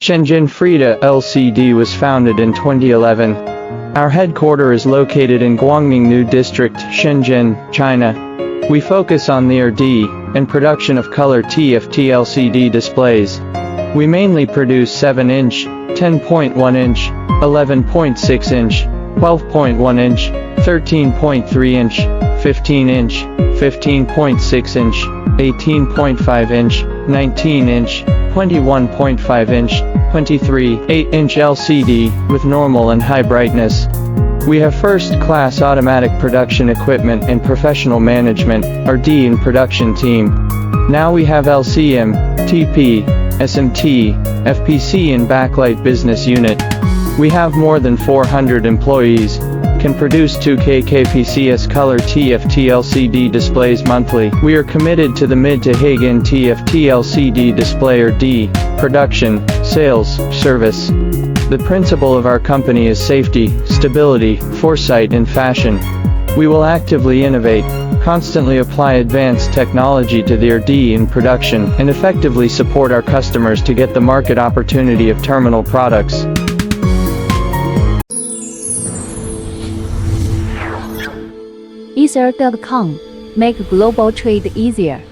Shenzhen FRIDA LCD was founded in 2011. Our headquarters is located in Guangmingnu District, Shenzhen, China. We focus on the R&D and production of color TFT LCD displays. We mainly produce 7-inch, 10.1-inch, 11.6-inch, 12.1-inch, 13.3-inch, 15-inch, 15.6-inch, 18.5-inch, 19-inch, 21.5-inch, 8-inch LCD, with normal and high brightness. We have first-class automatic production equipment and professional management, R&D and production team. Now we have LCM, TP, SMT, FPC and backlight business unit. We have more than 400 employees, can produce 2K kpcs color TFT LCD displays monthly. We are committed to the mid to high-end TFT LCD display R&D, production, sales, service. The principle of our company is safety, stability, foresight and fashion. We will actively innovate, constantly apply advanced technology to the R&D in production, and effectively support our customers to get the market opportunity of terminal products. Ether.com. Make global trade easier.